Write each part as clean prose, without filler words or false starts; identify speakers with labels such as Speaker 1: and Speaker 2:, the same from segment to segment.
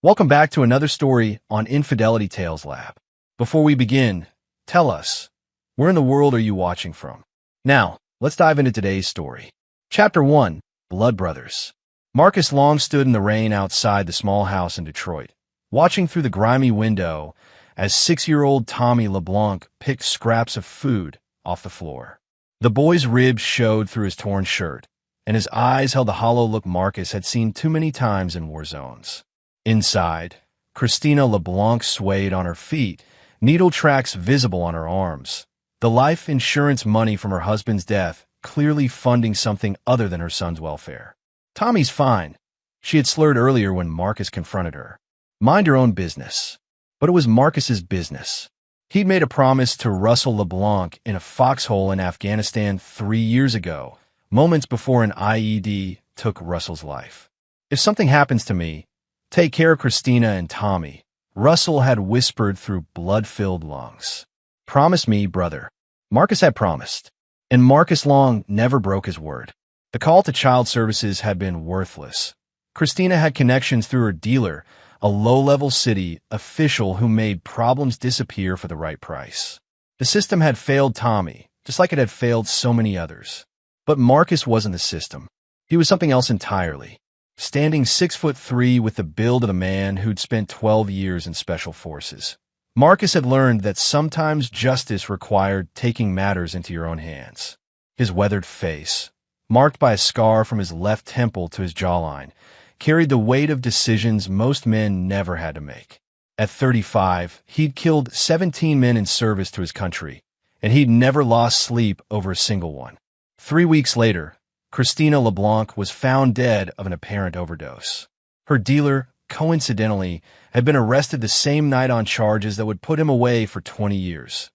Speaker 1: Welcome back to another story on Infidelity Tales Lab. Before we begin, tell us, where in the world are you watching from? Now, let's dive into today's story. Chapter 1, Blood Brothers. Marcus Long stood in the rain outside the small house in Detroit, watching through the grimy window as 6-year-old Tommy LeBlanc picked scraps of food off the floor. The boy's ribs showed through his torn shirt, and his eyes held the hollow look Marcus had seen too many times in war zones. Inside, Christina LeBlanc swayed on her feet, needle tracks visible on her arms. The life insurance money from her husband's death clearly funding something other than her son's welfare. Tommy's fine, she had slurred earlier when Marcus confronted her. Mind your own business. But it was Marcus's business. He'd made a promise to Russell LeBlanc in a foxhole in Afghanistan 3 years ago, moments before an IED took Russell's life. If something happens to me, take care of Christina and Tommy, Russell had whispered through blood-filled lungs. Promise me, brother. Marcus had promised, and Marcus Long never broke his word. The call to child services had been worthless. Christina had connections through her dealer, a low-level city official who made problems disappear for the right price. The system had failed Tommy, just like it had failed so many others. But Marcus wasn't the system. He was something else entirely. Standing 6'3" with the build of the man who'd spent 12 years in special forces. Marcus had learned that sometimes justice required taking matters into your own hands. His weathered face, marked by a scar from his left temple to his jawline, carried the weight of decisions most men never had to make. At 35, he'd killed 17 men in service to his country, and he'd never lost sleep over a single one. 3 weeks later, Christina LeBlanc was found dead of an apparent overdose. Her dealer, coincidentally, had been arrested the same night on charges that would put him away for 20 years.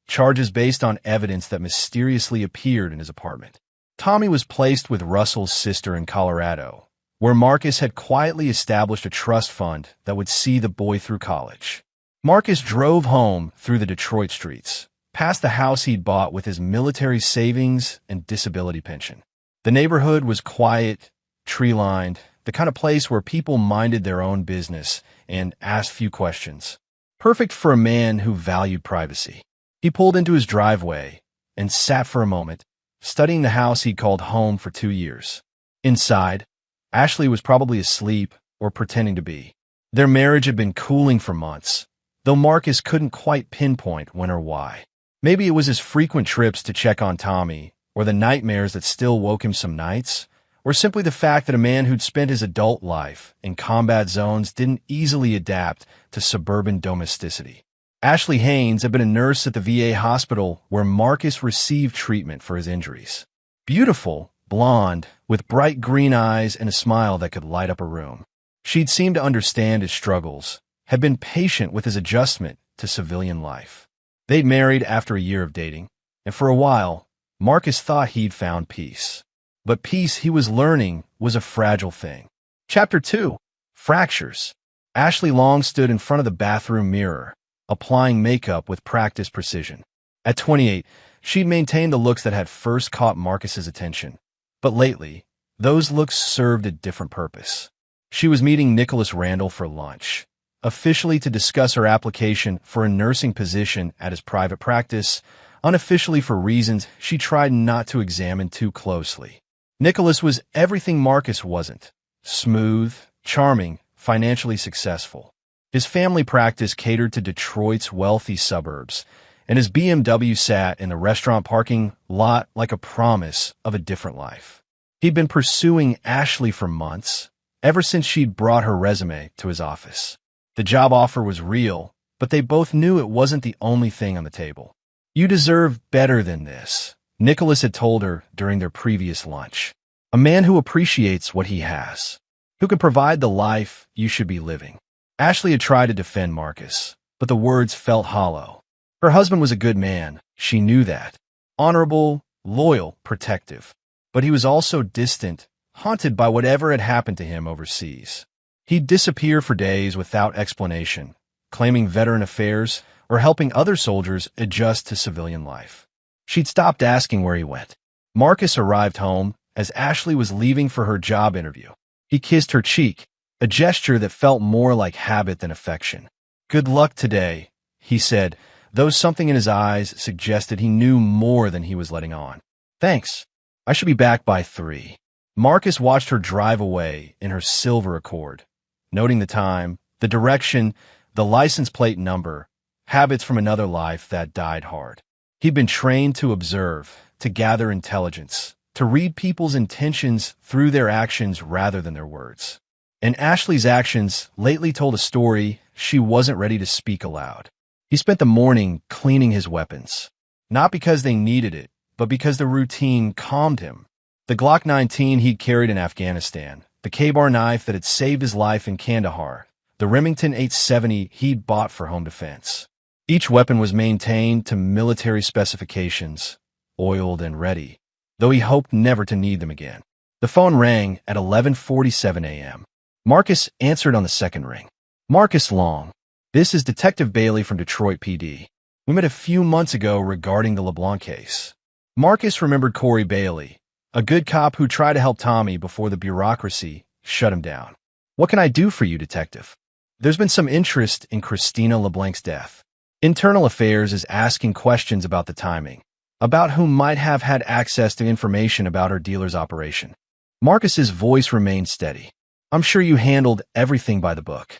Speaker 1: Charges based on evidence that mysteriously appeared in his apartment. Tommy was placed with Russell's sister in Colorado, where Marcus had quietly established a trust fund that would see the boy through college. Marcus drove home through the Detroit streets, past the house he'd bought with his military savings and disability pension. The neighborhood was quiet, tree-lined, the kind of place where people minded their own business and asked few questions. Perfect for a man who valued privacy. He pulled into his driveway and sat for a moment, studying the house he'd called home for 2 years. Inside, Ashley was probably asleep or pretending to be. Their marriage had been cooling for months, though Marcus couldn't quite pinpoint when or why. Maybe it was his frequent trips to check on Tommy, or the nightmares that still woke him some nights, or simply the fact that a man who'd spent his adult life in combat zones didn't easily adapt to suburban domesticity. Ashley Haynes had been a nurse at the VA hospital where Marcus received treatment for his injuries. Beautiful, blonde, with bright green eyes and a smile that could light up a room. She'd seemed to understand his struggles, had been patient with his adjustment to civilian life. They'd married after a year of dating, and for a while, Marcus thought he'd found peace. But peace, he was learning, was a fragile thing. Chapter 2, Fractures. Ashley Long stood in front of the bathroom mirror, applying makeup with practiced precision. At 28, she'd maintained the looks that had first caught Marcus's attention. But lately, those looks served a different purpose. She was meeting Nicholas Randall for lunch, officially to discuss her application for a nursing position at his private practice, unofficially for reasons she tried not to examine too closely. Nicholas was everything Marcus wasn't. Smooth, charming, financially successful. His family practice catered to Detroit's wealthy suburbs, and his BMW sat in the restaurant parking lot like a promise of a different life. He'd been pursuing Ashley for months, ever since she'd brought her resume to his office. The job offer was real, but they both knew it wasn't the only thing on the table. "You deserve better than this," Nicholas had told her during their previous lunch. "A man who appreciates what he has, who can provide the life you should be living." Ashley had tried to defend Marcus, but the words felt hollow. Her husband was a good man, she knew that. Honorable, loyal, protective. But he was also distant, haunted by whatever had happened to him overseas. He'd disappear for days without explanation, claiming veteran affairs or helping other soldiers adjust to civilian life. She'd stopped asking where he went. Marcus arrived home as Ashley was leaving for her job interview. He kissed her cheek, a gesture that felt more like habit than affection. "Good luck today," he said, though something in his eyes suggested he knew more than he was letting on. "Thanks. I should be back by 3. Marcus watched her drive away in her silver Accord, noting the time, the direction, the license plate number, habits from another life that died hard. He'd been trained to observe, to gather intelligence, to read people's intentions through their actions rather than their words. And Ashley's actions lately told a story she wasn't ready to speak aloud. He spent the morning cleaning his weapons, not because they needed it, but because the routine calmed him. The Glock 19 he'd carried in Afghanistan, the K-bar knife that had saved his life in Kandahar, the Remington 870 he'd bought for home defense. Each weapon was maintained to military specifications, oiled and ready, though he hoped never to need them again. The phone rang at 11:47 a.m. Marcus answered on the second ring. "Marcus Long. This is Detective Bailey from Detroit PD. We met a few months ago regarding the LeBlanc case." Marcus remembered Corey Bailey, a good cop who tried to help Tommy before the bureaucracy shut him down. "What can I do for you, Detective?" "There's been some interest in Christina LeBlanc's death. Internal Affairs is asking questions about the timing, about who might have had access to information about her dealer's operation." Marcus's voice remained steady. "I'm sure you handled everything by the book."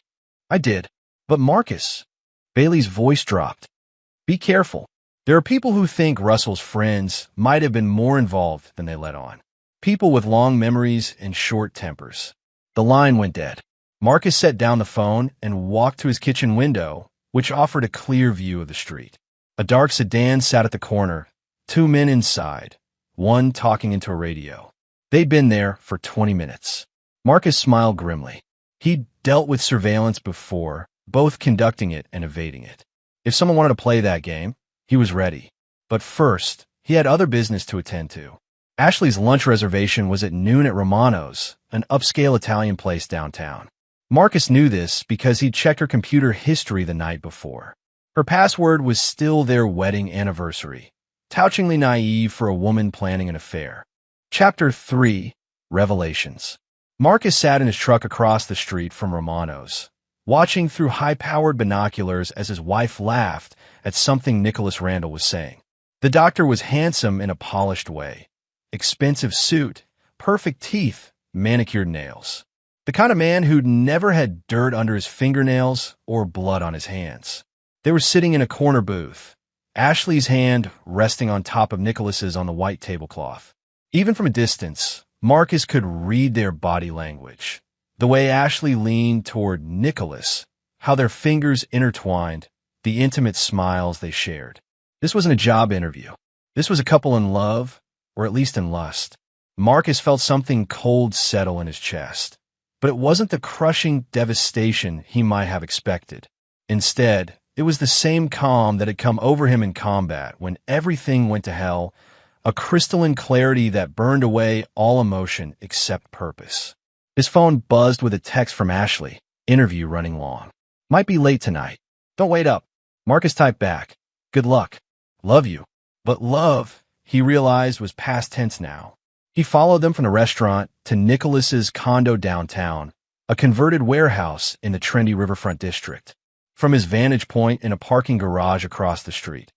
Speaker 1: "I did. But Marcus," Bailey's voice dropped. "Be careful. There are people who think Russell's friends might have been more involved than they let on. People with long memories and short tempers." The line went dead. Marcus set down the phone and walked to his kitchen window, which offered a clear view of the street. A dark sedan sat at the corner, 2 men inside, one talking into a radio. They'd been there for 20 minutes. Marcus smiled grimly. He'd dealt with surveillance before, both conducting it and evading it. If someone wanted to play that game, he was ready. But first, he had other business to attend to. Ashley's lunch reservation was at noon at Romano's, an upscale Italian place downtown. Marcus knew this because he'd checked her computer history the night before. Her password was still their wedding anniversary, touchingly naive for a woman planning an affair. Chapter 3, Revelations. Marcus sat in his truck across the street from Romano's, watching through high-powered binoculars as his wife laughed at something Nicholas Randall was saying. The doctor was handsome in a polished way. Expensive suit, perfect teeth, manicured nails. The kind of man who'd never had dirt under his fingernails or blood on his hands. They were sitting in a corner booth, Ashley's hand resting on top of Nicholas's on the white tablecloth. Even from a distance, Marcus could read their body language. The way Ashley leaned toward Nicholas, how their fingers intertwined, the intimate smiles they shared. This wasn't a job interview. This was a couple in love, or at least in lust. Marcus felt something cold settle in his chest. But it wasn't the crushing devastation he might have expected. Instead, it was the same calm that had come over him in combat when everything went to hell, a crystalline clarity that burned away all emotion except purpose. His phone buzzed with a text from Ashley. Interview running long. Might be late tonight. Don't wait up. Marcus typed back. Good luck. Love you. But love, he realized, was past tense now. He followed them from the restaurant to Nicholas's condo downtown, a converted warehouse in the trendy riverfront district. From his vantage point in a parking garage across the street,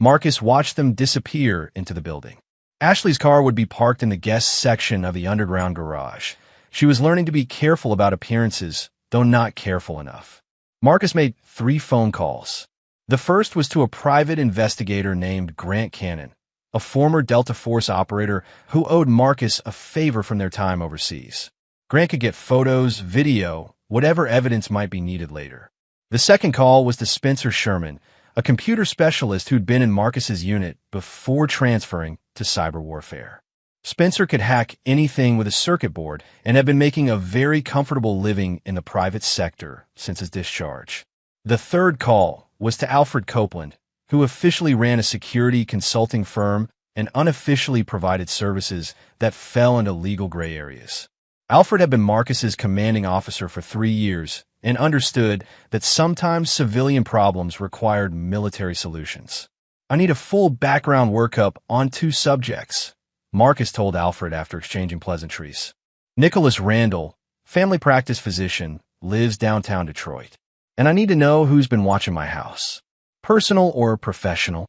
Speaker 1: Marcus watched them disappear into the building. Ashley's car would be parked in the guest section of the underground garage. She was learning to be careful about appearances, though not careful enough. Marcus made 3 phone calls. The first was to a private investigator named Grant Cannon, a former Delta Force operator who owed Marcus a favor from their time overseas. Grant could get photos, video, whatever evidence might be needed later. The second call was to Spencer Sherman, a computer specialist who'd been in Marcus's unit before transferring to cyber warfare. Spencer could hack anything with a circuit board and had been making a very comfortable living in the private sector since his discharge. The third call was to Alfred Copeland, who officially ran a security consulting firm and unofficially provided services that fell into legal gray areas. Alfred had been Marcus's commanding officer for 3 years and understood that sometimes civilian problems required military solutions. I need a full background workup on 2 subjects, Marcus told Alfred after exchanging pleasantries. Nicholas Randall, family practice physician, lives downtown Detroit. And I need to know who's been watching my house. Personal or professional?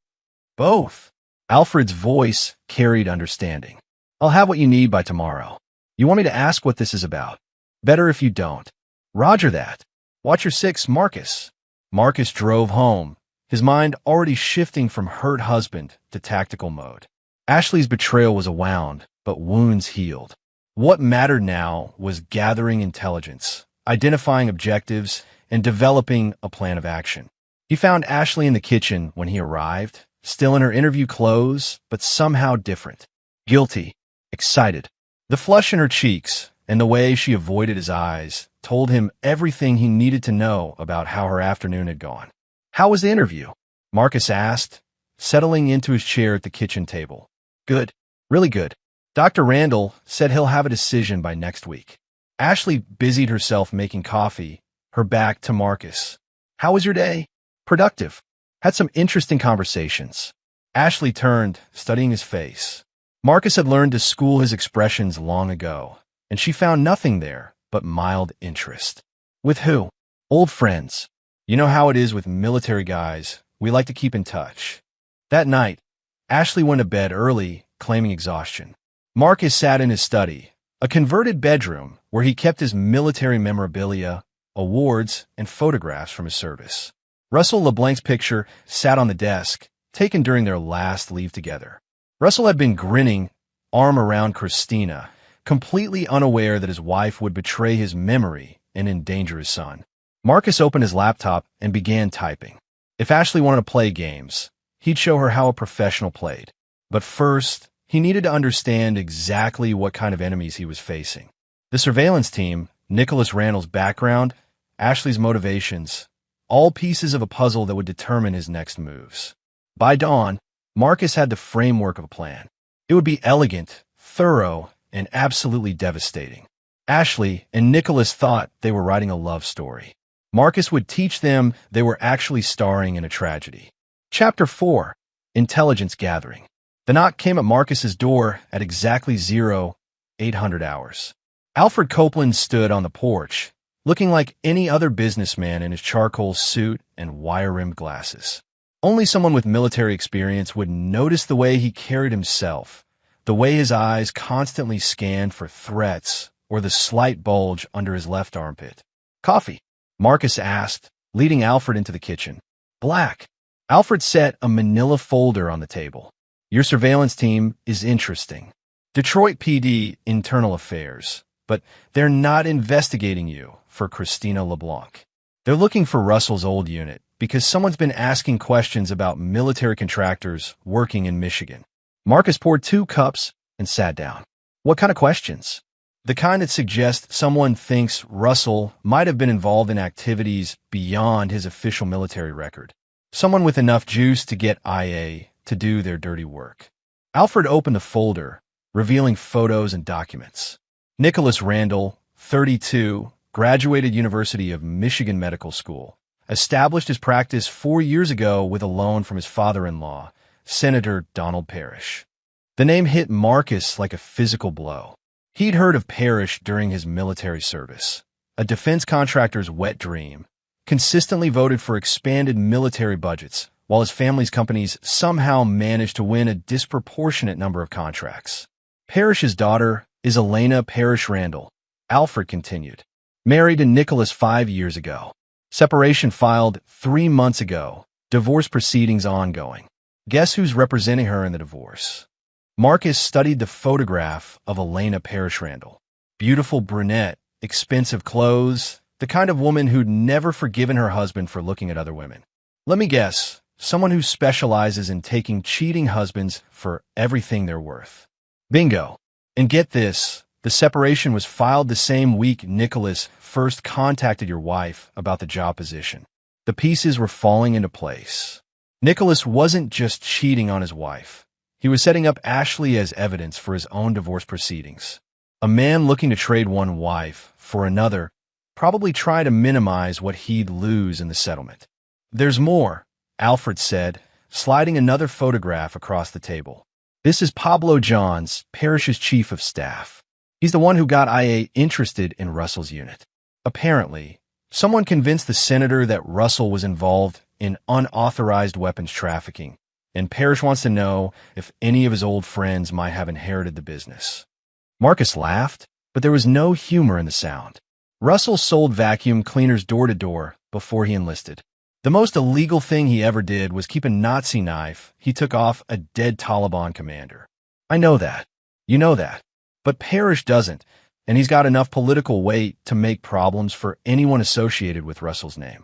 Speaker 1: Both. Alfred's voice carried understanding. I'll have what you need by tomorrow. You want me to ask what this is about? Better if you don't. Roger that. Watch your six, Marcus. Marcus drove home, his mind already shifting from hurt husband to tactical mode. Ashley's betrayal was a wound, but wounds healed. What mattered now was gathering intelligence, identifying objectives, and developing a plan of action. He found Ashley in the kitchen when he arrived, still in her interview clothes, but somehow different. Guilty, excited. The flush in her cheeks and the way she avoided his eyes told him everything he needed to know about how her afternoon had gone. How was the interview? Marcus asked, settling into his chair at the kitchen table. Good. Really good. Dr. Randall said he'll have a decision by next week. Ashley busied herself making coffee, her back to Marcus. How was your day? Productive. Had some interesting conversations. Ashley turned, studying his face. Marcus had learned to school his expressions long ago, and she found nothing there but mild interest. With who? Old friends. You know how it is with military guys. We like to keep in touch. That night, Ashley went to bed early, claiming exhaustion. Marcus sat in his study, a converted bedroom where he kept his military memorabilia, awards, and photographs from his service. Russell LeBlanc's picture sat on the desk, taken during their last leave together. Russell had been grinning, arm around Christina, completely unaware that his wife would betray his memory and endanger his son. Marcus opened his laptop and began typing. If Ashley wanted to play games, he'd show her how a professional played. But first, he needed to understand exactly what kind of enemies he was facing. The surveillance team, Nicholas Randall's background, Ashley's motivations, all pieces of a puzzle that would determine his next moves. By dawn, Marcus had the framework of a plan. It would be elegant, thorough, and absolutely devastating. Ashley and Nicholas thought they were writing a love story. Marcus would teach them they were actually starring in a tragedy. Chapter 4. Intelligence Gathering. The knock came at Marcus's door at exactly 0800 hours. Alfred Copeland stood on the porch, looking like any other businessman in his charcoal suit and wire-rimmed glasses. Only someone with military experience would notice the way he carried himself, the way his eyes constantly scanned for threats or the slight bulge under his left armpit. Coffee? Marcus asked, leading Alfred into the kitchen. Black. Alfred set a manila folder on the table. Your surveillance team is interesting. Detroit PD Internal Affairs, but they're not investigating you for Christina LeBlanc. They're looking for Russell's old unit because someone's been asking questions about military contractors working in Michigan. Marcus poured 2 cups and sat down. What kind of questions? The kind that suggest someone thinks Russell might have been involved in activities beyond his official military record. Someone with enough juice to get IA to do their dirty work. Alfred opened the folder, revealing photos and documents. Nicholas Randall, 32, graduated University of Michigan Medical School. Established his practice 4 years ago with a loan from his father-in-law, Senator Donald Parrish. The name hit Marcus like a physical blow. He'd heard of Parrish during his military service, a defense contractor's wet dream, consistently voted for expanded military budgets, while his family's companies somehow managed to win a disproportionate number of contracts. Parrish's daughter is Elena Parrish Randall, Alfred continued. Married to Nicholas 5 years ago. Separation filed 3 months ago. Divorce proceedings ongoing. Guess who's representing her in the divorce? Marcus studied the photograph of Elena Parrish Randall. Beautiful brunette, expensive clothes, the kind of woman who'd never forgiven her husband for looking at other women. Let me guess, someone who specializes in taking cheating husbands for everything they're worth. Bingo. And get this, the separation was filed the same week Nicholas first contacted your wife about the job position. The pieces were falling into place. Nicholas wasn't just cheating on his wife. He was setting up Ashley as evidence for his own divorce proceedings. A man looking to trade one wife for another probably tried to minimize what he'd lose in the settlement. There's more, Alfred said, sliding another photograph across the table. This is Pablo Johns, Parrish's chief of staff. He's the one who got IA interested in Russell's unit. Apparently, someone convinced the senator that Russell was involved in unauthorized weapons trafficking, and Parrish wants to know if any of his old friends might have inherited the business. Marcus laughed, but there was no humor in the sound. Russell sold vacuum cleaners door to door before he enlisted. The most illegal thing he ever did was keep a Nazi knife he took off a dead Taliban commander. I know that. You know that. But Parrish doesn't, and he's got enough political weight to make problems for anyone associated with Russell's name.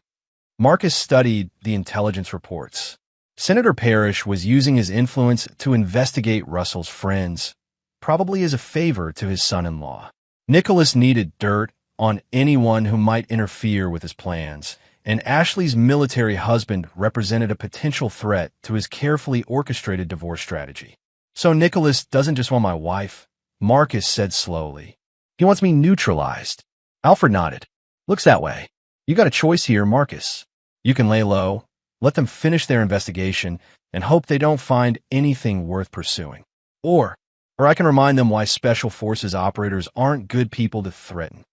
Speaker 1: Marcus studied the intelligence reports. Senator Parrish was using his influence to investigate Russell's friends, probably as a favor to his son-in-law. Nicholas needed dirt on anyone who might interfere with his plans, and Ashley's military husband represented a potential threat to his carefully orchestrated divorce strategy. So Nicholas doesn't just want my wife, Marcus said slowly. He wants me neutralized. Alfred nodded. Looks that way. You got a choice here, Marcus. You can lay low, let them finish their investigation, and hope they don't find anything worth pursuing. Or I can remind them why Special Forces operators aren't good people to threaten.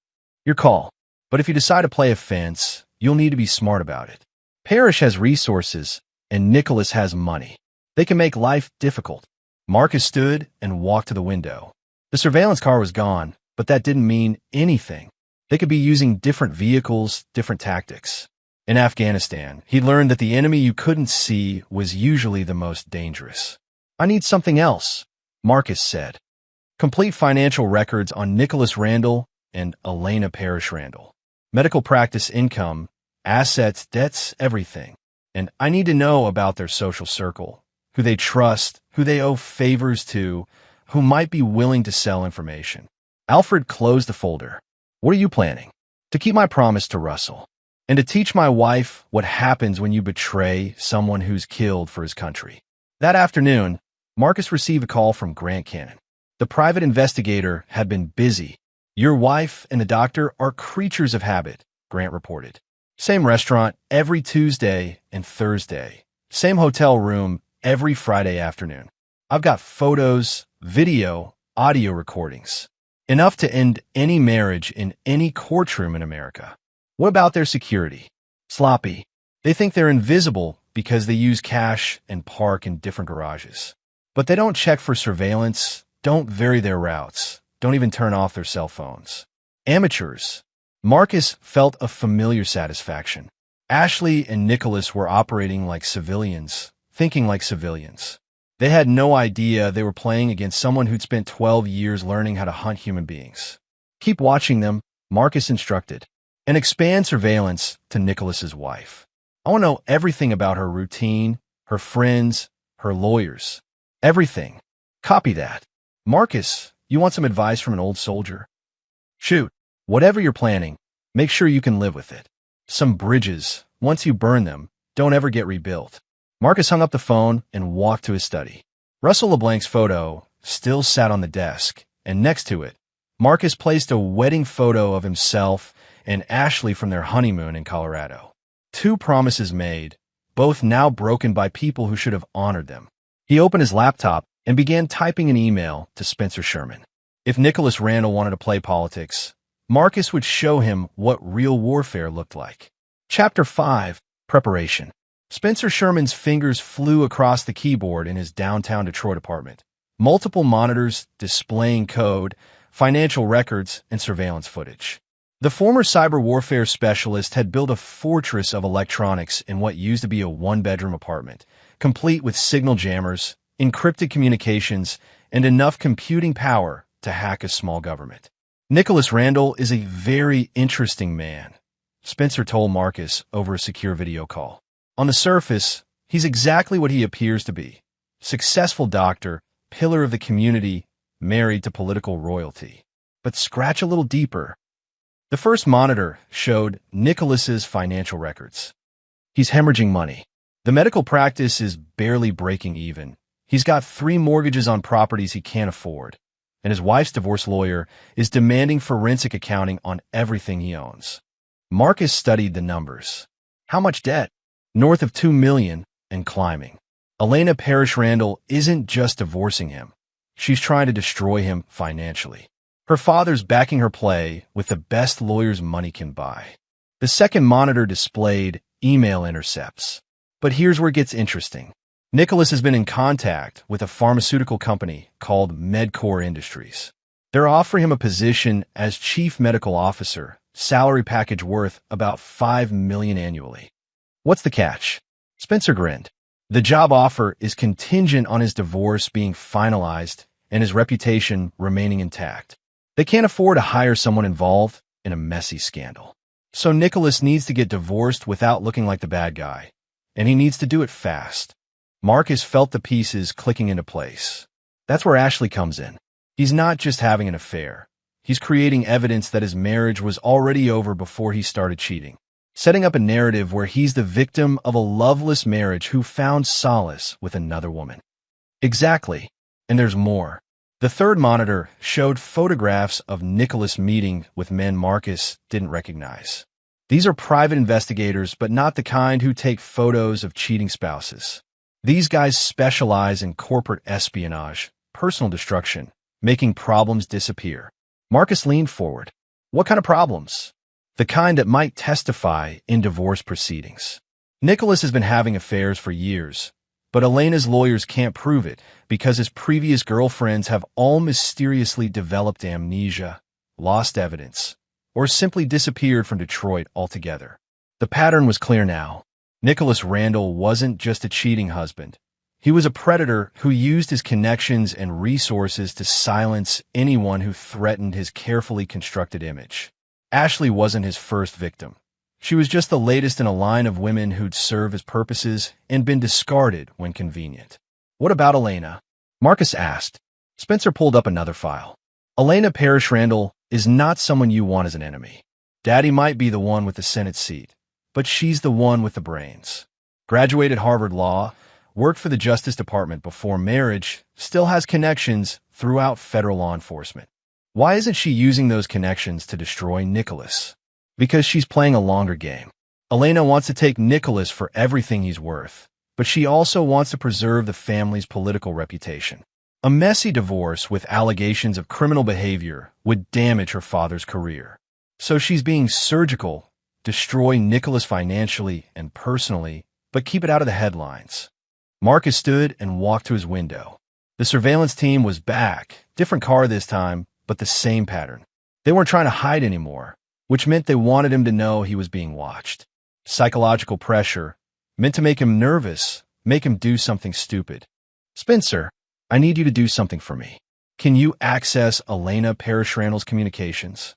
Speaker 1: Your call. But if you decide to play offense, you'll need to be smart about it. Parrish has resources, and Nicholas has money. They can make life difficult. Marcus stood and walked to the window. The surveillance car was gone, but that didn't mean anything. They could be using different vehicles, different tactics. In Afghanistan, he learned that the enemy you couldn't see was usually the most dangerous. I need something else, Marcus said. Complete financial records on Nicholas Randall and Elena Parrish Randall. Medical practice income, assets, debts, everything. And I need to know about their social circle, who they trust, who they owe favors to, who might be willing to sell information. Alfred closed the folder. What are you planning? To keep my promise to Russell, and to teach my wife what happens when you betray someone who's killed for his country. That afternoon, Marcus received a call from Grant Cannon. The private investigator had been busy. Your wife and the doctor are creatures of habit, Grant reported. Same restaurant every Tuesday and Thursday. Same hotel room every Friday afternoon. I've got photos, video, audio recordings. Enough to end any marriage in any courtroom in America. What about their security? Sloppy. They think they're invisible because they use cash and park in different garages. But they don't check for surveillance, don't vary their routes, don't even turn off their cell phones. Amateurs. Marcus felt a familiar satisfaction. Ashley and Nicholas were operating like civilians, thinking like civilians. They had no idea they were playing against someone who'd spent 12 years learning how to hunt human beings. Keep watching them, Marcus instructed, and expand surveillance to Nicholas's wife. I want to know everything about her routine, her friends, her lawyers. Everything. Copy that. Marcus, you want some advice from an old soldier? Shoot. Whatever you're planning, make sure you can live with it. Some bridges, once you burn them, don't ever get rebuilt. Marcus hung up the phone and walked to his study. Russell LeBlanc's photo still sat on the desk, and next to it, Marcus placed a wedding photo of himself and Ashley from their honeymoon in Colorado. Two promises made, both now broken by people who should have honored them. He opened his laptop and began typing an email to Spencer Sherman. If Nicholas Randall wanted to play politics, Marcus would show him what real warfare looked like. Chapter 5, Preparation. Spencer Sherman's fingers flew across the keyboard in his downtown Detroit apartment. Multiple monitors displaying code, financial records, and surveillance footage. The former cyber warfare specialist had built a fortress of electronics in what used to be a one-bedroom apartment, complete with signal jammers, encrypted communications, and enough computing power to hack a small government. Nicholas Randall is a very interesting man, Spencer told Marcus over a secure video call. On the surface, he's exactly what he appears to be. Successful doctor, pillar of the community, married to political royalty. But scratch a little deeper. The first monitor showed Nicholas's financial records. He's hemorrhaging money. The medical practice is barely breaking even. He's got 3 mortgages on properties he can't afford. And his wife's divorce lawyer is demanding forensic accounting on everything he owns. Marcus studied the numbers. How much debt? North of $2 million and climbing. Elena Parrish Randall isn't just divorcing him. She's trying to destroy him financially. Her father's backing her play with the best lawyers money can buy. The second monitor displayed email intercepts. But here's where it gets interesting. Nicholas has been in contact with a pharmaceutical company called Medcore Industries. They're offering him a position as chief medical officer, salary package worth about $5 million annually. What's the catch? Spencer grinned. The job offer is contingent on his divorce being finalized and his reputation remaining intact. They can't afford to hire someone involved in a messy scandal. So Nicholas needs to get divorced without looking like the bad guy, and he needs to do it fast. Marcus felt the pieces clicking into place. That's where Ashley comes in. He's not just having an affair. He's creating evidence that his marriage was already over before he started cheating, setting up a narrative where he's the victim of a loveless marriage who found solace with another woman. Exactly. And there's more. The third monitor showed photographs of Nicholas meeting with men Marcus didn't recognize. These are private investigators, but not the kind who take photos of cheating spouses. These guys specialize in corporate espionage, personal destruction, making problems disappear. Marcus leaned forward. What kind of problems? The kind that might testify in divorce proceedings. Nicholas has been having affairs for years, but Elena's lawyers can't prove it because his previous girlfriends have all mysteriously developed amnesia, lost evidence, or simply disappeared from Detroit altogether. The pattern was clear now. Nicholas Randall wasn't just a cheating husband. He was a predator who used his connections and resources to silence anyone who threatened his carefully constructed image. Ashley wasn't his first victim. She was just the latest in a line of women who'd served his purposes and been discarded when convenient. What about Elena? Marcus asked. Spencer pulled up another file. Elena Parrish Randall is not someone you want as an enemy. Daddy might be the one with the Senate seat, but she's the one with the brains. Graduated Harvard Law, worked for the Justice Department before marriage, still has connections throughout federal law enforcement. Why isn't she using those connections to destroy Nicholas? Because she's playing a longer game. Elena wants to take Nicholas for everything he's worth, but she also wants to preserve the family's political reputation. A messy divorce with allegations of criminal behavior would damage her father's career. So she's being surgical, destroy Nicholas financially and personally, but keep it out of the headlines. Marcus stood and walked to his window. The surveillance team was back, different car this time, but the same pattern. They weren't trying to hide anymore, which meant they wanted him to know he was being watched. Psychological pressure, meant to make him nervous, make him do something stupid. Spencer, I need you to do something for me. Can you access Elena Parrish Randall's communications?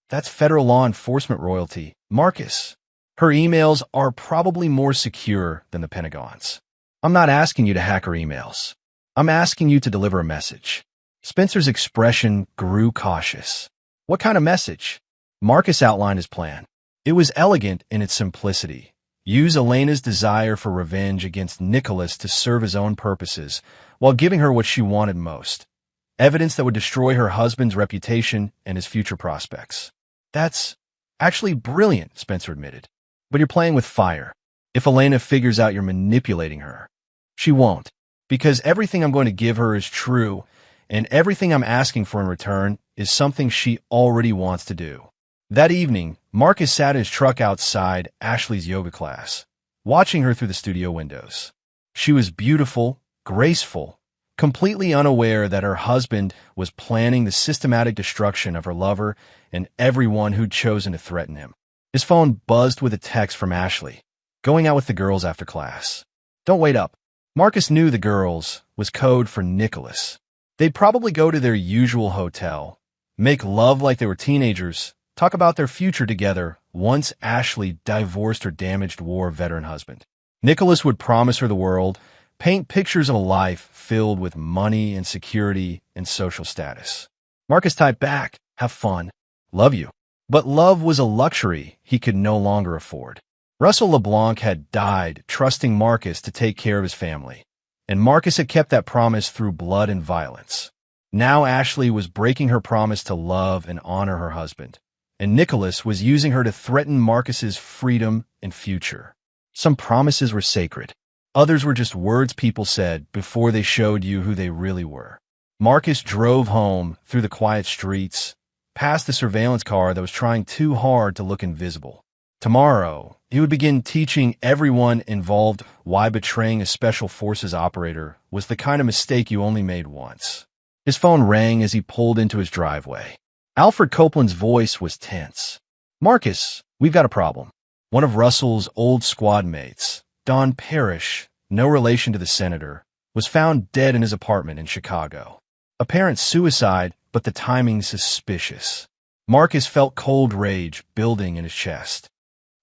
Speaker 1: That's federal law enforcement royalty, Marcus. Her emails are probably more secure than the Pentagon's. I'm not asking you to hack her emails. I'm asking you to deliver a message. Spencer's expression grew cautious. What kind of message? Marcus outlined his plan. It was elegant in its simplicity. Use Elena's desire for revenge against Nicholas to serve his own purposes, while giving her what she wanted most. Evidence that would destroy her husband's reputation and his future prospects. That's actually brilliant, Spencer admitted. But you're playing with fire. If Elena figures out you're manipulating her, she won't. Because everything I'm going to give her is true, and everything I'm asking for in return is something she already wants to do. That evening, Marcus sat in his truck outside Ashley's yoga class, watching her through the studio windows. She was beautiful, graceful, completely unaware that her husband was planning the systematic destruction of her lover and everyone who'd chosen to threaten him. His phone buzzed with a text from Ashley. Going out with the girls after class. Don't wait up. Marcus knew the girls was code for Nicholas. They'd probably go to their usual hotel, make love like they were teenagers, talk about their future together once Ashley divorced her damaged war veteran husband. Nicholas would promise her the world, paint pictures of a life filled with money and security and social status. Marcus typed back, have fun. Love you. But love was a luxury he could no longer afford. Russell LeBlanc had died trusting Marcus to take care of his family, and Marcus had kept that promise through blood and violence. Now Ashley was breaking her promise to love and honor her husband, and Nicholas was using her to threaten Marcus's freedom and future. Some promises were sacred. Others were just words people said before they showed you who they really were. Marcus drove home through the quiet streets, past the surveillance car that was trying too hard to look invisible. Tomorrow, he would begin teaching everyone involved why betraying a special forces operator was the kind of mistake you only made once. His phone rang as he pulled into his driveway. Alfred Copeland's voice was tense. "Marcus, we've got a problem." One of Russell's old squad mates, Don Parrish, no relation to the senator, was found dead in his apartment in Chicago. Apparent suicide, but the timing suspicious. Marcus felt cold rage building in his chest.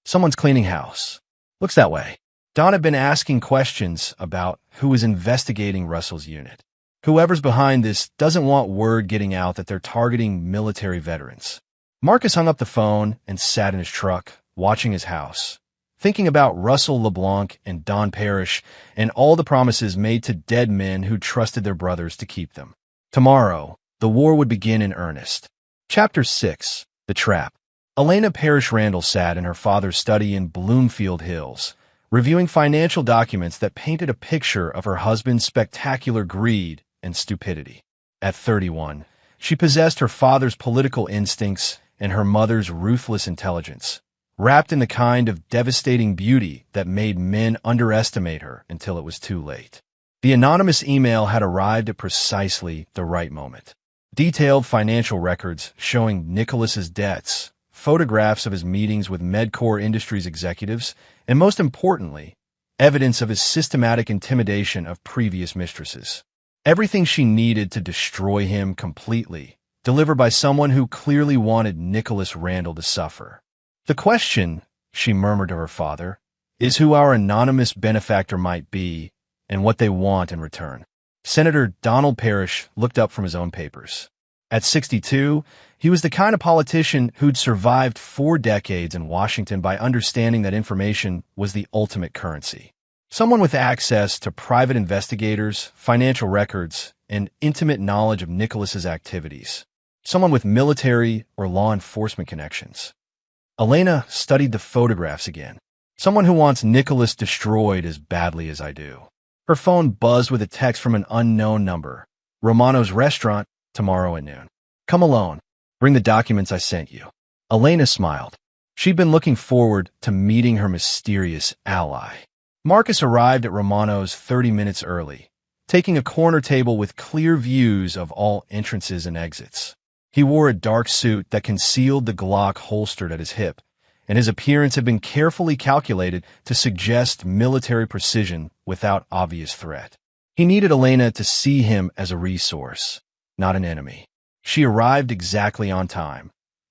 Speaker 1: Someone's cleaning house. Looks that way. Don had been asking questions about who was investigating Russell's unit. Whoever's behind this doesn't want word getting out that they're targeting military veterans. Marcus hung up the phone and sat in his truck, watching his house, thinking about Russell LeBlanc and Don Parrish and all the promises made to dead men who trusted their brothers to keep them. Tomorrow, the war would begin in earnest. Chapter 6. The Trap. Elena Parrish Randall sat in her father's study in Bloomfield Hills, reviewing financial documents that painted a picture of her husband's spectacular greed and stupidity. At 31, she possessed her father's political instincts and her mother's ruthless intelligence, wrapped in the kind of devastating beauty that made men underestimate her until it was too late. The anonymous email had arrived at precisely the right moment. Detailed financial records showing Nicholas's debts, photographs of his meetings with Medcore Industries executives, and most importantly, evidence of his systematic intimidation of previous mistresses. Everything she needed to destroy him completely, delivered by someone who clearly wanted Nicholas Randall to suffer. "The question," she murmured to her father, "is who our anonymous benefactor might be and what they want in return." Senator Donald Parrish looked up from his own papers. At 62, he was the kind of politician who'd survived 4 decades in Washington by understanding that information was the ultimate currency. Someone with access to private investigators, financial records, and intimate knowledge of Nicholas's activities. Someone with military or law enforcement connections. Elena studied the photographs again. Someone who wants Nicholas destroyed as badly as I do. Her phone buzzed with a text from an unknown number. "Romano's restaurant, tomorrow at noon. Come alone. Bring the documents I sent you." Elena smiled. She'd been looking forward to meeting her mysterious ally. Marcus arrived at Romano's 30 minutes early, taking a corner table with clear views of all entrances and exits. He wore a dark suit that concealed the Glock holstered at his hip, and his appearance had been carefully calculated to suggest military precision without obvious threat. He needed Elena to see him as a resource, not an enemy. She arrived exactly on time,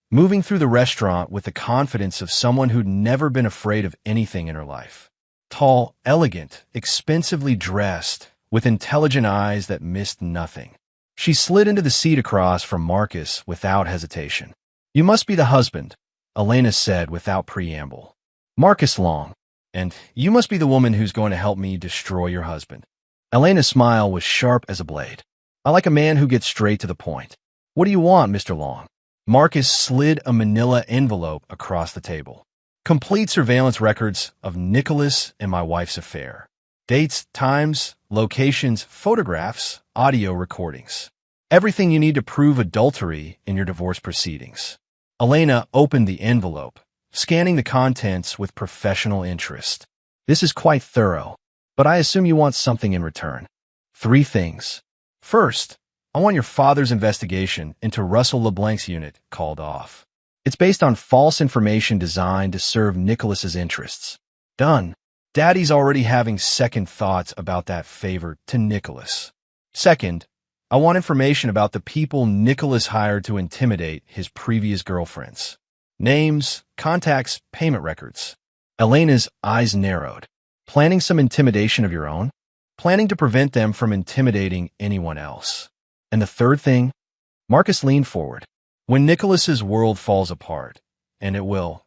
Speaker 1: moving through the restaurant with the confidence of someone who'd never been afraid of anything in her life. Tall, elegant, expensively dressed, with intelligent eyes that missed nothing. She slid into the seat across from Marcus without hesitation. "You must be the husband," Elena said without preamble. "Marcus Long. And you must be the woman who's going to help me destroy your husband." Elena's smile was sharp as a blade. "I like a man who gets straight to the point. What do you want, Mr. Long?" Marcus slid a manila envelope across the table. "Complete surveillance records of Nicholas and my wife's affair. Dates, times, locations, photographs, audio recordings. Everything you need to prove adultery in your divorce proceedings." Elena opened the envelope, scanning the contents with professional interest. "This is quite thorough, but I assume you want something in return." "3 things. First, I want your father's investigation into Russell LeBlanc's unit called off. It's based on false information designed to serve Nicholas's interests." "Done. Daddy's already having second thoughts about that favor to Nicholas." "Second, I want information about the people Nicholas hired to intimidate his previous girlfriends. Names, contacts, payment records." Elena's eyes narrowed. "Planning some intimidation of your own?" "Planning to prevent them from intimidating anyone else." "And the third thing?" Marcus leaned forward. "When Nicholas's world falls apart, and it will,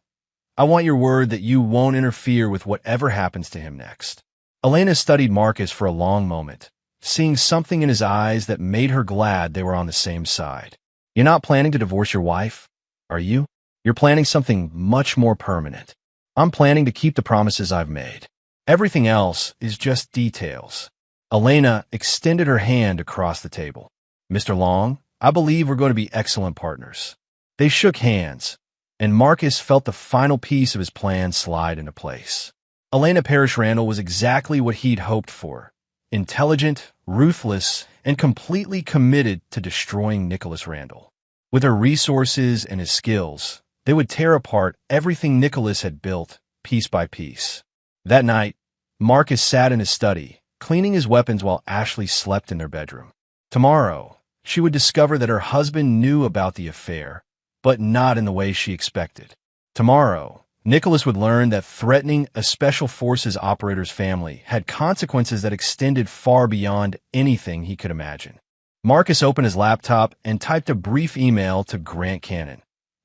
Speaker 1: I want your word that you won't interfere with whatever happens to him next." Elena studied Marcus for a long moment, seeing something in his eyes that made her glad they were on the same side. "You're not planning to divorce your wife, are you? You're planning something much more permanent." "I'm planning to keep the promises I've made. Everything else is just details." Elena extended her hand across the table. Mr. Long, I believe we're going to be excellent partners. They shook hands, and Marcus felt the final piece of his plan slide into place. Elena Parrish Randall was exactly what he'd hoped for. Intelligent, ruthless, and completely committed to destroying Nicholas Randall. With her resources and his skills, they would tear apart everything Nicholas had built, piece by piece. That night, Marcus sat in his study, cleaning his weapons while Ashley slept in their bedroom. Tomorrow, she would discover that her husband knew about the affair, but not in the way she expected. Tomorrow, Nicholas would learn that threatening a Special Forces operator's family had consequences that extended far beyond anything he could imagine. Marcus opened his laptop and typed a brief email to Grant Cannon.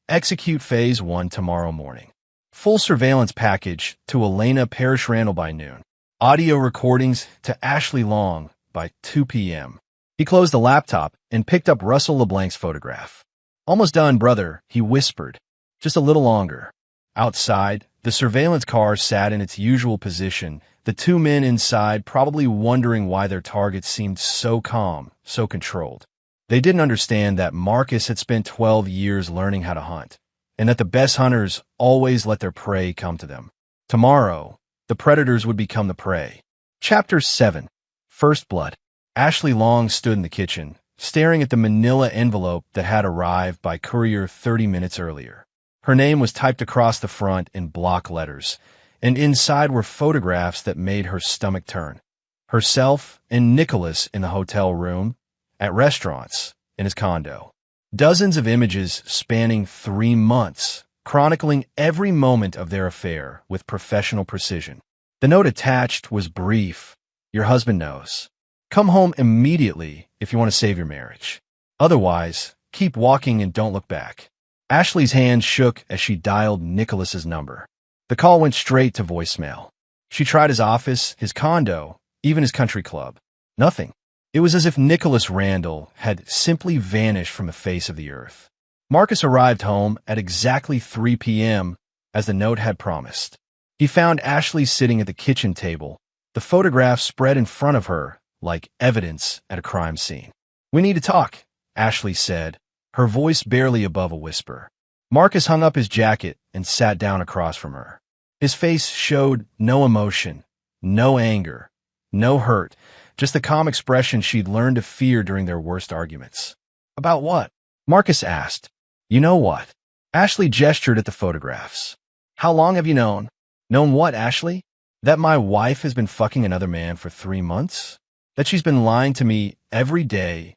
Speaker 1: Execute Phase 1 tomorrow morning. Full surveillance package to Elena Parrish Randall by noon. Audio recordings to Ashley Long by 2 p.m. He closed the laptop and picked up Russell LeBlanc's photograph. Almost done, brother, he whispered. Just a little longer. Outside, the surveillance car sat in its usual position, the two men inside probably wondering why their target seemed so calm, so controlled. They didn't understand that Marcus had spent 12 years learning how to hunt, and that the best hunters always let their prey come to them. Tomorrow, the predators would become the prey. Chapter 7. First Blood. Ashley Long stood in the kitchen, staring at the manila envelope that had arrived by courier 30 minutes earlier. Her name was typed across the front in block letters, and inside were photographs that made her stomach turn. Herself and Nicholas in the hotel room, at restaurants, in his condo. Dozens of images spanning 3 months, chronicling every moment of their affair with professional precision. The note attached was brief. Your husband knows. Come home immediately if you want to save your marriage. Otherwise, keep walking and don't look back. Ashley's hand shook as she dialed Nicholas's number. The call went straight to voicemail. She tried his office, his condo, even his country club. Nothing. It was as if Nicholas Randall had simply vanished from the face of the earth. Marcus arrived home at exactly 3 p.m., as the note had promised. He found Ashley sitting at the kitchen table, the photograph spread in front of her like evidence at a crime scene. We need to talk, Ashley said, her voice barely above a whisper. Marcus hung up his jacket and sat down across from her. His face showed no emotion, no anger, no hurt, just the calm expression she'd learned to fear during their worst arguments. About what? Marcus asked. You know what? Ashley gestured at the photographs. How long have you known? Known what, Ashley? That my wife has been fucking another man for 3 months? That she's been lying to me every day,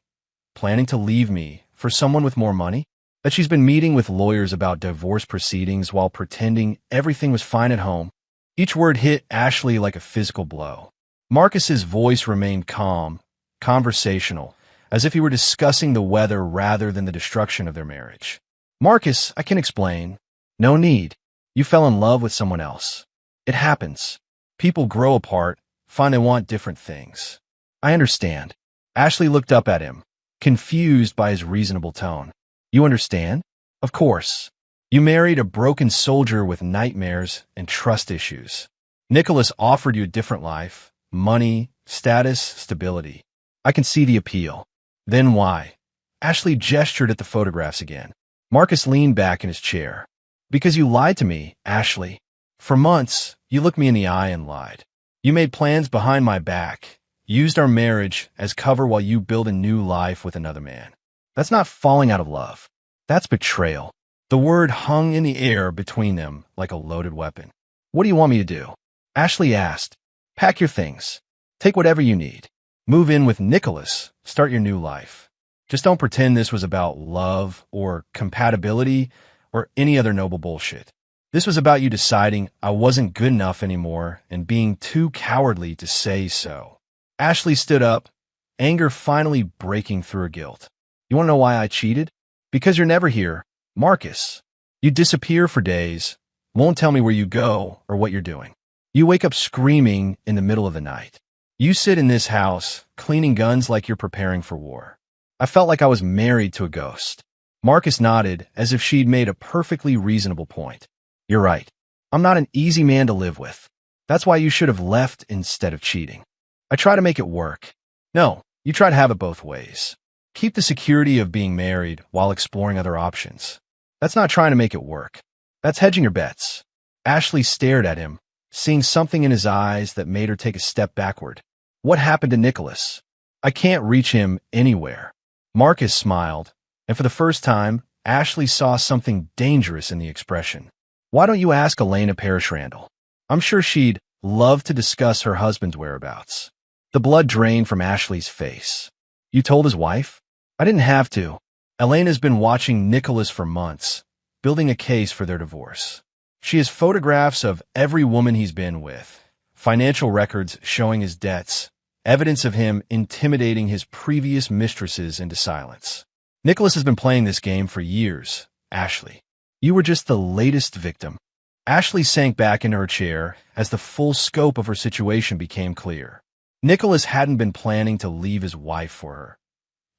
Speaker 1: planning to leave me for someone with more money? That she's been meeting with lawyers about divorce proceedings while pretending everything was fine at home? Each word hit Ashley like a physical blow. Marcus's voice remained calm, conversational, as if he were discussing the weather rather than the destruction of their marriage. Marcus, I can explain. No need. You fell in love with someone else. It happens. People grow apart, find they want different things. I understand. Ashley looked up at him, confused by his reasonable tone. You understand? Of course. You married a broken soldier with nightmares and trust issues. Nicholas offered you a different life, money, status, stability. I can see the appeal. Then why? Ashley gestured at the photographs again. Marcus leaned back in his chair. Because you lied to me, Ashley. For months, you looked me in the eye and lied. You made plans behind my back, used our marriage as cover while you build a new life with another man. That's not falling out of love. That's betrayal. The word hung in the air between them like a loaded weapon. What do you want me to do? Ashley asked. Pack your things. Take whatever you need. Move in with Nicholas. Start your new life. Just don't pretend this was about love or compatibility or any other noble bullshit. This was about you deciding I wasn't good enough anymore and being too cowardly to say so. Ashley stood up, anger finally breaking through her guilt. You want to know why I cheated? Because you're never here, Marcus. You disappear for days, won't tell me where you go or what you're doing. You wake up screaming in the middle of the night. You sit in this house, cleaning guns like you're preparing for war. I felt like I was married to a ghost. Marcus nodded as if she'd made a perfectly reasonable point. You're right. I'm not an easy man to live with. That's why you should have left instead of cheating. I try to make it work. No, you try to have it both ways. Keep the security of being married while exploring other options. That's not trying to make it work. That's hedging your bets. Ashley stared at him, seeing something in his eyes that made her take a step backward. What happened to Nicholas? I can't reach him anywhere. Marcus smiled, and for the first time, Ashley saw something dangerous in the expression. Why don't you ask Elena Parrish Randall? I'm sure she'd love to discuss her husband's whereabouts. The blood drained from Ashley's face. You told his wife? I didn't have to. Elena's been watching Nicholas for months, building a case for their divorce. She has photographs of every woman he's been with, financial records showing his debts, evidence of him intimidating his previous mistresses into silence. Nicholas has been playing this game for years, Ashley. You were just the latest victim. Ashley sank back into her chair as the full scope of her situation became clear. Nicholas hadn't been planning to leave his wife for her.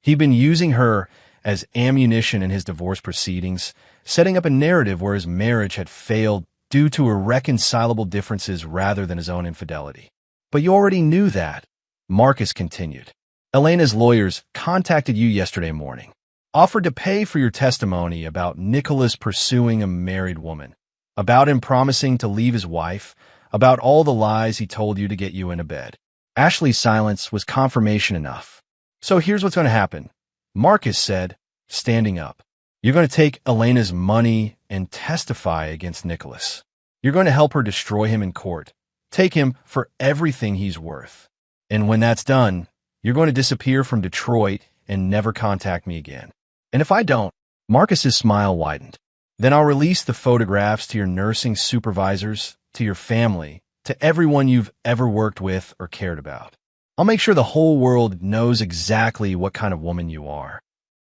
Speaker 1: He'd been using her as ammunition in his divorce proceedings, setting up a narrative where his marriage had failed due to irreconcilable differences rather than his own infidelity. But you already knew that, Marcus continued. Elena's lawyers contacted you yesterday morning, offered to pay for your testimony about Nicholas pursuing a married woman, about him promising to leave his wife, about all the lies he told you to get you into bed. Ashley's silence was confirmation enough. So here's what's going to happen, Marcus said, standing up. You're going to take Elena's money and testify against Nicholas. You're going to help her destroy him in court, take him for everything he's worth. And when that's done, you're going to disappear from Detroit and never contact me again. And if I don't, Marcus's smile widened. Then I'll release the photographs to your nursing supervisors, to your family, to everyone you've ever worked with or cared about. I'll make sure the whole world knows exactly what kind of woman you are.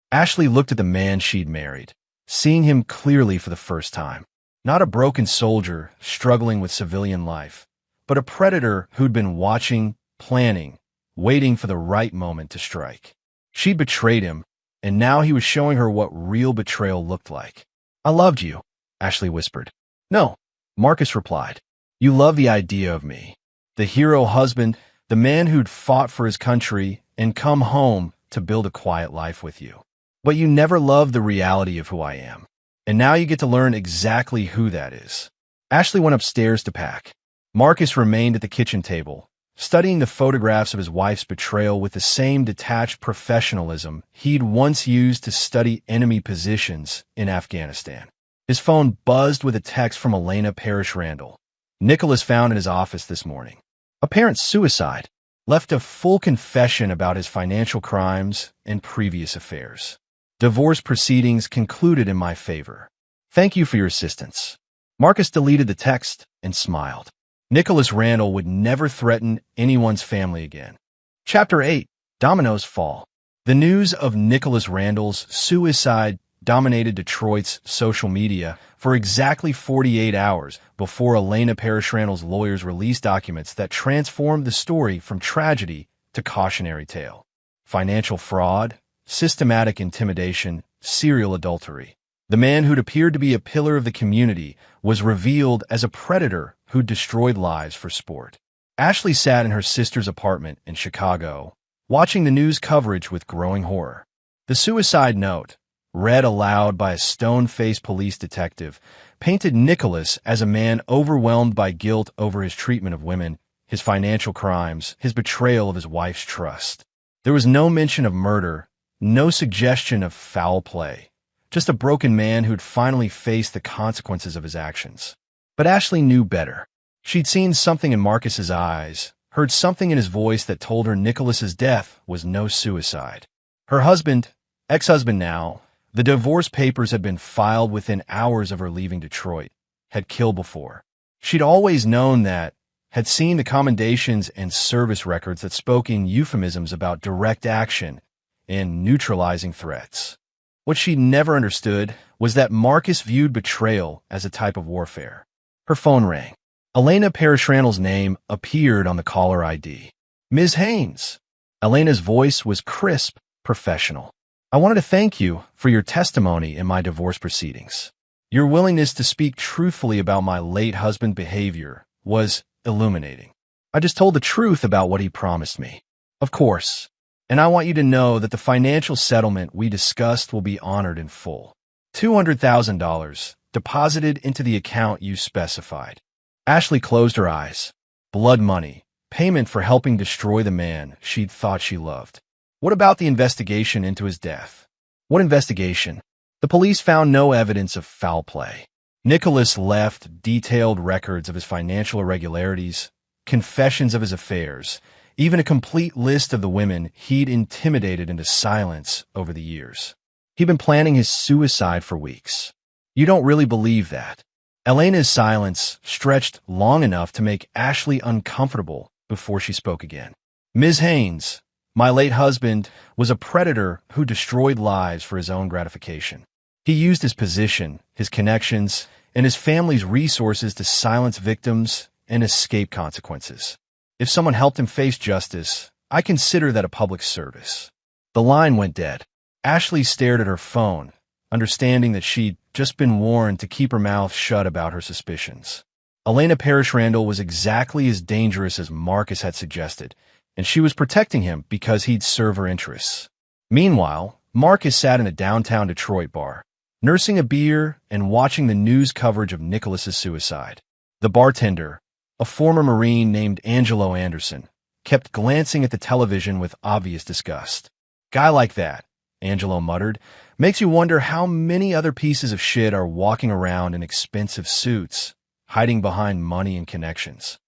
Speaker 1: Ashley looked at the man she'd married, seeing him clearly for the first time. Not a broken soldier struggling with civilian life, but a predator who'd been watching, planning, waiting for the right moment to strike. She'd betrayed him, and now he was showing her what real betrayal looked like. I loved you, Ashley whispered. No, Marcus replied. You love the idea of me, the hero husband, the man who'd fought for his country and come home to build a quiet life with you. But you never loved the reality of who I am. And now you get to learn exactly who that is. Ashley went upstairs to pack. Marcus remained at the kitchen table, studying the photographs of his wife's betrayal with the same detached professionalism he'd once used to study enemy positions in Afghanistan. His phone buzzed with a text from Elena Parrish Randall. Nicholas found in his office this morning. Apparent suicide. Left a full confession about his financial crimes and previous affairs. Divorce proceedings concluded in my favor. Thank you for your assistance. Marcus deleted the text and smiled. Nicholas Randall would never threaten anyone's family again. Chapter 8. Dominoes Fall. The news of Nicholas Randall's suicide dominated Detroit's social media for exactly 48 hours before Elena Parrish Randall's lawyers released documents that transformed the story from tragedy to cautionary tale. Financial fraud, systematic intimidation, serial adultery. The man who'd appeared to be a pillar of the community was revealed as a predator who destroyed lives for sport. Ashley sat in her sister's apartment in Chicago, watching the news coverage with growing horror. The suicide note, read aloud by a stone-faced police detective, painted Nicholas as a man overwhelmed by guilt over his treatment of women, his financial crimes, his betrayal of his wife's trust. There was no mention of murder, no suggestion of foul play, just a broken man who'd finally faced the consequences of his actions. But Ashley knew better. She'd seen something in Marcus's eyes, heard something in his voice that told her Nicholas's death was no suicide. Her husband, ex-husband now, the divorce papers had been filed within hours of her leaving Detroit, had killed before. She'd always known that, had seen the commendations and service records that spoke in euphemisms about direct action and neutralizing threats. What she never understood was that Marcus viewed betrayal as a type of warfare. Her phone rang. Elena Parrish Randall's name appeared on the caller ID. Ms. Haynes. Elena's voice was crisp, professional. I wanted to thank you for your testimony in my divorce proceedings. Your willingness to speak truthfully about my late husband's behavior was illuminating. I just told the truth about what he promised me. Of course, and I want you to know that the financial settlement we discussed will be honored in full. $200,000 deposited into the account you specified. Ashley closed her eyes. Blood money. Payment for helping destroy the man she'd thought she loved. What about the investigation into his death? What investigation? The police found no evidence of foul play. Nicholas left detailed records of his financial irregularities, confessions of his affairs, even a complete list of the women he'd intimidated into silence over the years. He'd been planning his suicide for weeks. You don't really believe that. Elena's silence stretched long enough to make Ashley uncomfortable before she spoke again. Ms. Haynes, my late husband, was a predator who destroyed lives for his own gratification. He used his position, his connections, and his family's resources to silence victims and escape consequences. If someone helped him face justice, I consider that a public service. The line went dead. Ashley stared at her phone, understanding that she'd just been warned to keep her mouth shut about her suspicions. Elena Parrish Randall was exactly as dangerous as Marcus had suggested, and she was protecting him because he'd serve her interests. Meanwhile, Marcus sat in a downtown Detroit bar, nursing a beer and watching the news coverage of Nicholas's suicide. The bartender, a former Marine named Angelo Anderson, kept glancing at the television with obvious disgust. Guy like that, Angelo muttered, makes you wonder how many other pieces of shit are walking around in expensive suits, hiding behind money and connections.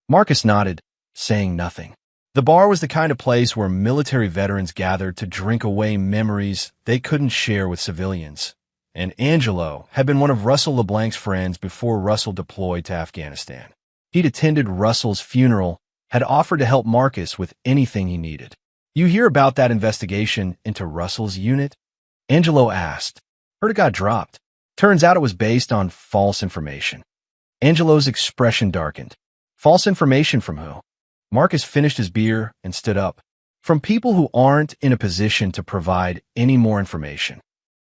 Speaker 1: Marcus nodded, saying nothing. The bar was the kind of place where military veterans gathered to drink away memories they couldn't share with civilians, and Angelo had been one of Russell LeBlanc's friends before Russell deployed to Afghanistan. He'd attended Russell's funeral, had offered to help Marcus with anything he needed. You hear about that investigation into Russell's unit? Angelo asked. Heard it got dropped. Turns out it was based on false information. Angelo's expression darkened. False information from who? Marcus finished his beer and stood up. From people who aren't in a position to provide any more information.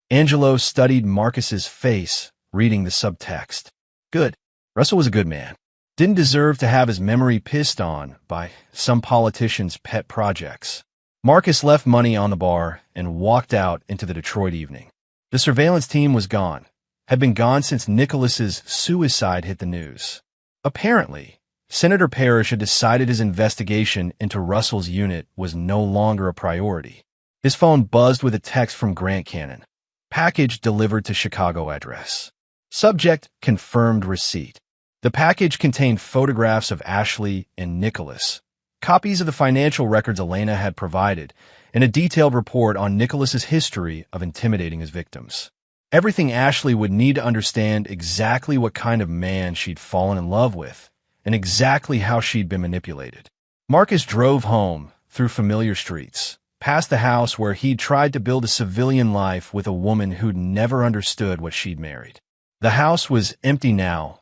Speaker 1: Angelo studied Marcus's face, reading the subtext. Good. Russell was a good man. Didn't deserve to have his memory pissed on by some politician's pet projects. Marcus left money on the bar and walked out into the Detroit evening. The surveillance team was gone, had been gone since Nicholas's suicide hit the news. Apparently, Senator Parrish had decided his investigation into Russell's unit was no longer a priority. His phone buzzed with a text from Grant Cannon. Package delivered to Chicago address. Subject, confirmed receipt. The package contained photographs of Ashley and Nicholas, copies of the financial records Elena had provided, and a detailed report on Nicholas's history of intimidating his victims. Everything Ashley would need to understand exactly what kind of man she'd fallen in love with, and exactly how she'd been manipulated. Marcus drove home through familiar streets, past the house where he'd tried to build a civilian life with a woman who'd never understood what she'd married. The house was empty now,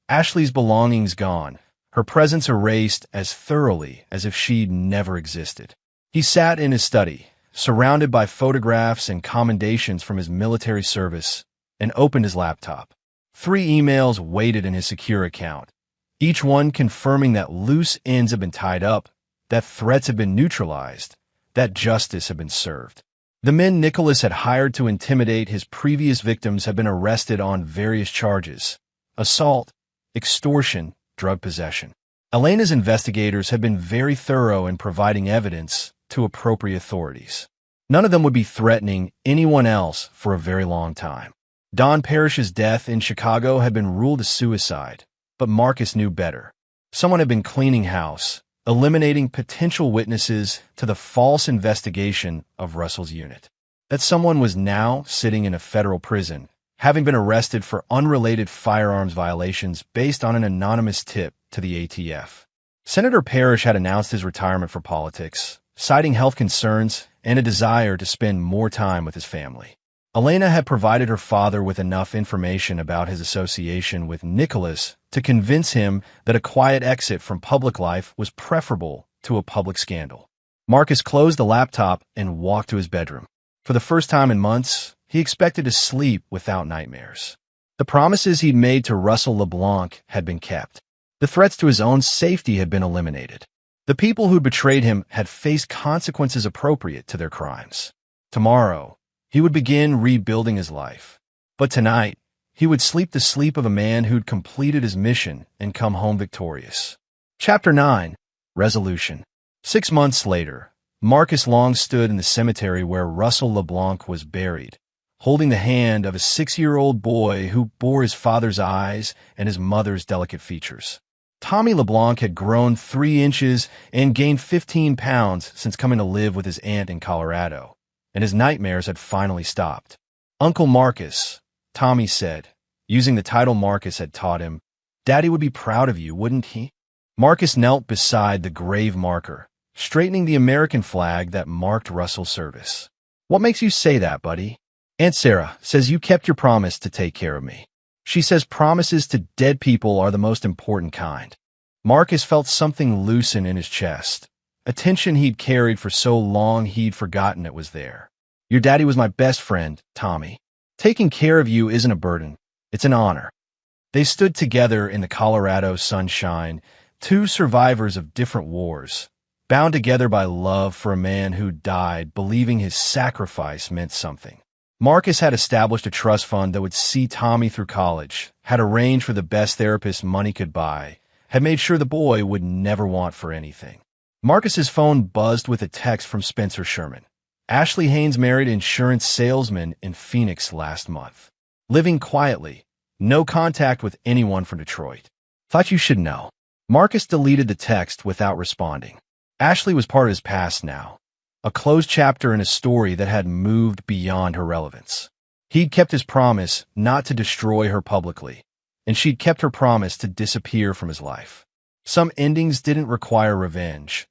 Speaker 1: Ashley's belongings gone, her presence erased as thoroughly as if she'd never existed. He sat in his study, surrounded by photographs and commendations from his military service, and opened his laptop. 3 emails waited in his secure account, each one confirming that loose ends had been tied up, that threats had been neutralized, that justice had been served. The men Nicholas had hired to intimidate his previous victims had been arrested on various charges: assault, extortion, drug possession. Elena's investigators had been very thorough in providing evidence to appropriate authorities. None of them would be threatening anyone else for a very long time. Don Parrish's death in Chicago had been ruled a suicide, but Marcus knew better. Someone had been cleaning house, eliminating potential witnesses to the false investigation of Russell's unit. That someone was now sitting in a federal prison, having been arrested for unrelated firearms violations based on an anonymous tip to the ATF. Senator Parrish had announced his retirement from politics, citing health concerns and a desire to spend more time with his family. Elena had provided her father with enough information about his association with Nicholas to convince him that a quiet exit from public life was preferable to a public scandal. Marcus closed the laptop and walked to his bedroom. For the first time in months, he expected to sleep without nightmares. The promises he'd made to Russell LeBlanc had been kept. The threats to his own safety had been eliminated. The people who betrayed him had faced consequences appropriate to their crimes. Tomorrow, he would begin rebuilding his life. But tonight, he would sleep the sleep of a man who'd completed his mission and come home victorious. Chapter 9. Resolution. 6 months later, Marcus Long stood in the cemetery where Russell LeBlanc was buried, holding the hand of a 6-year-old boy who bore his father's eyes and his mother's delicate features. Tommy LeBlanc had grown 3 inches and gained 15 pounds since coming to live with his aunt in Colorado, and his nightmares had finally stopped. "Uncle Marcus," Tommy said, using the title Marcus had taught him, "Daddy would be proud of you, wouldn't he?" Marcus knelt beside the grave marker, straightening the American flag that marked Russell's service. "What makes you say that, buddy?" "Aunt Sarah says you kept your promise to take care of me. She says promises to dead people are the most important kind." Marcus felt something loosen in his chest, a tension he'd carried for so long he'd forgotten it was there. "Your daddy was my best friend, Tommy. Taking care of you isn't a burden, it's an honor." They stood together in the Colorado sunshine, 2 survivors of different wars, bound together by love for a man who died believing his sacrifice meant something. Marcus had established a trust fund that would see Tommy through college, had arranged for the best therapist money could buy, had made sure the boy would never want for anything. Marcus's phone buzzed with a text from Spencer Sherman. Ashley Haynes married insurance salesman in Phoenix last month. Living quietly, no contact with anyone from Detroit. Thought you should know. Marcus deleted the text without responding. Ashley was part of his past now, a closed chapter in a story that had moved beyond her relevance. He'd kept his promise not to destroy her publicly, and she'd kept her promise to disappear from his life. Some endings didn't require revenge.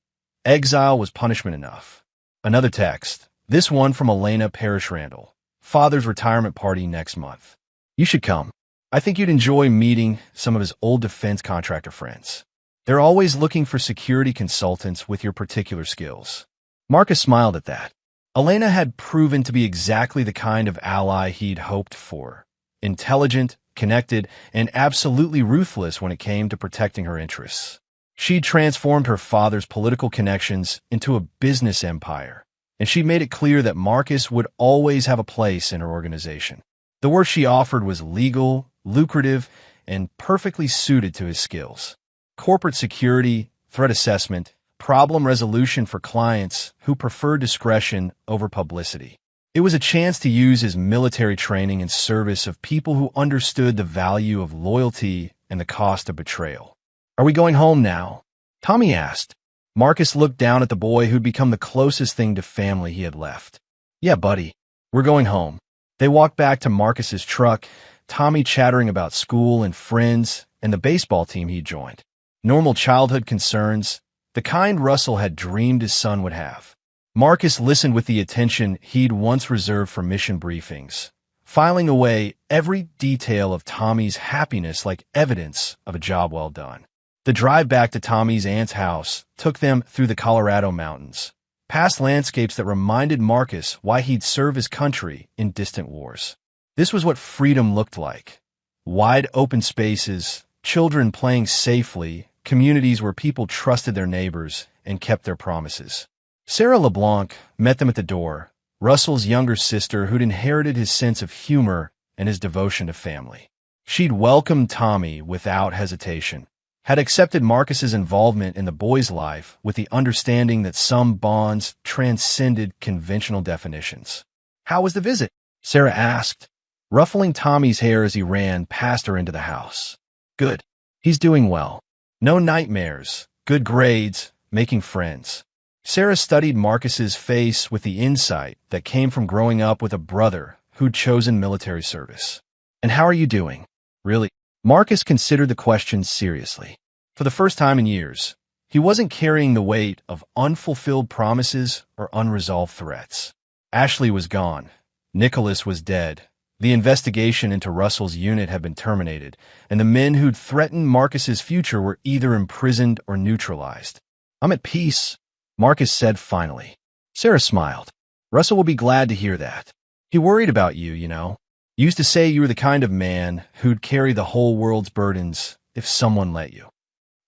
Speaker 1: Exile was punishment enough. Another text, this one from Elena Parrish Randall. "Father's retirement party next month. You should come. I think you'd enjoy meeting some of his old defense contractor friends. They're always looking for security consultants with your particular skills." Marcus smiled at that. Elena had proven to be exactly the kind of ally he'd hoped for. Intelligent, connected, and absolutely ruthless when it came to protecting her interests. She'd transformed her father's political connections into a business empire, and she'd made it clear that Marcus would always have a place in her organization. The work she offered was legal, lucrative, and perfectly suited to his skills. Corporate security, threat assessment, problem resolution for clients who prefer discretion over publicity. It was a chance to use his military training in service of people who understood the value of loyalty and the cost of betrayal. "Are we going home now?" Tommy asked. Marcus looked down at the boy who'd become the closest thing to family he had left. "Yeah, buddy, we're going home." They walked back to Marcus's truck, Tommy chattering about school and friends and the baseball team he'd joined. Normal childhood concerns, the kind Russell had dreamed his son would have. Marcus listened with the attention he'd once reserved for mission briefings, filing away every detail of Tommy's happiness like evidence of a job well done. The drive back to Tommy's aunt's house took them through the Colorado mountains, past landscapes that reminded Marcus why he'd served his country in distant wars. This was what freedom looked like. Wide open spaces, children playing safely, communities where people trusted their neighbors and kept their promises. Sarah LeBlanc met them at the door, Russell's younger sister who'd inherited his sense of humor and his devotion to family. She'd welcomed Tommy without hesitation, had accepted Marcus's involvement in the boy's life with the understanding that some bonds transcended conventional definitions. "How was the visit?" Sarah asked, ruffling Tommy's hair as he ran past her into the house. "Good. He's doing well. No nightmares, good grades, making friends." Sarah studied Marcus's face with the insight that came from growing up with a brother who'd chosen military service. "And how are you doing?" "Really?" Marcus considered the question seriously. For the first time in years, he wasn't carrying the weight of unfulfilled promises or unresolved threats. Ashley was gone. Nicholas was dead. The investigation into Russell's unit had been terminated, and the men who'd threatened Marcus's future were either imprisoned or neutralized. "I'm at peace," Marcus said finally. Sarah smiled. "Russell will be glad to hear that. He worried about you, you know. Used to say you were the kind of man who'd carry the whole world's burdens if someone let you."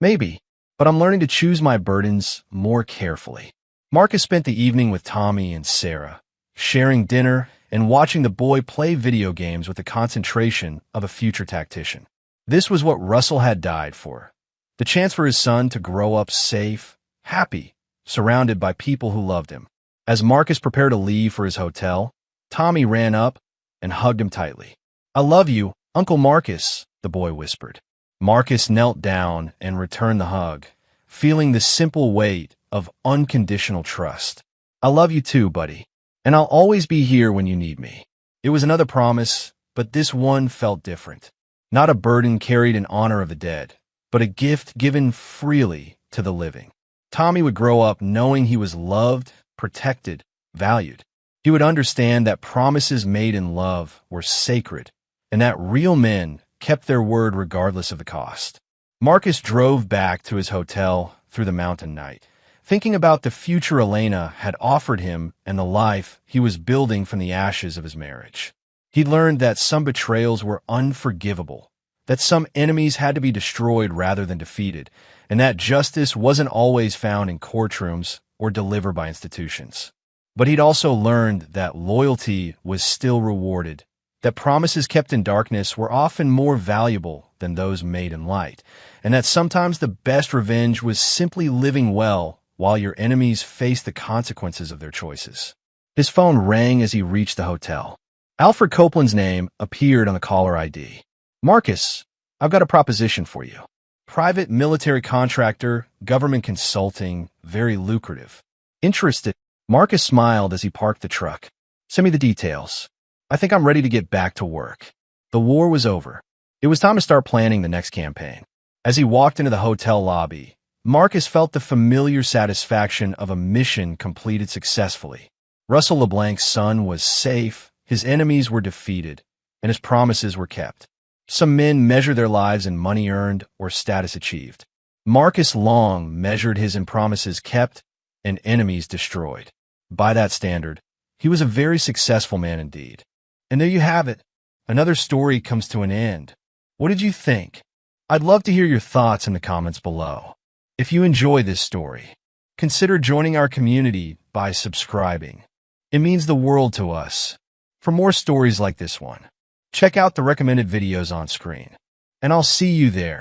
Speaker 1: "Maybe." but I'm learning to choose my burdens more carefully. Marcus spent the evening with Tommy and Sarah, sharing dinner and watching the boy play video games with the concentration of a future tactician. This was what Russell had died for. The chance for his son to grow up safe, happy, surrounded by people who loved him. As Marcus prepared to leave for his hotel, Tommy ran up and hugged him tightly. "I love you, Uncle Marcus," the boy whispered. Marcus knelt down and returned the hug, feeling the simple weight of unconditional trust. "I love you too, buddy, and I'll always be here when you need me." It was another promise, but this one felt different. Not a burden carried in honor of the dead, but a gift given freely to the living. Tommy would grow up knowing he was loved, protected, valued. He would understand that promises made in love were sacred, and that real men kept their word regardless of the cost. Marcus drove back to his hotel through the mountain night, thinking about the future Elena had offered him and the life he was building from the ashes of his marriage. He learned that some betrayals were unforgivable, that some enemies had to be destroyed rather than defeated, and that justice wasn't always found in courtrooms or delivered by institutions. But he'd also learned that loyalty was still rewarded, that promises kept in darkness were often more valuable than those made in light, and that sometimes the best revenge was simply living well while your enemies faced the consequences of their choices. His phone rang as he reached the hotel. Alfred Copeland's name appeared on the caller ID. "Marcus, I've got a proposition for you. Private military contractor, government consulting, very lucrative. Interested?" Marcus smiled as he parked the truck. "Send me the details. I think I'm ready to get back to work." The war was over. It was time to start planning the next campaign. As he walked into the hotel lobby, Marcus felt the familiar satisfaction of a mission completed successfully. Russell LeBlanc's son was safe, his enemies were defeated, and his promises were kept. Some men measure their lives in money earned or status achieved. Marcus Long measured his in promises kept and enemies destroyed. By that standard, he was a very successful man indeed. And there you have it. Another story comes to an end. What did you think? I'd love to hear your thoughts in the comments below. If you enjoy this story, consider joining our community by subscribing. It means the world to us. For more stories like this one, check out the recommended videos on screen. And I'll see you there.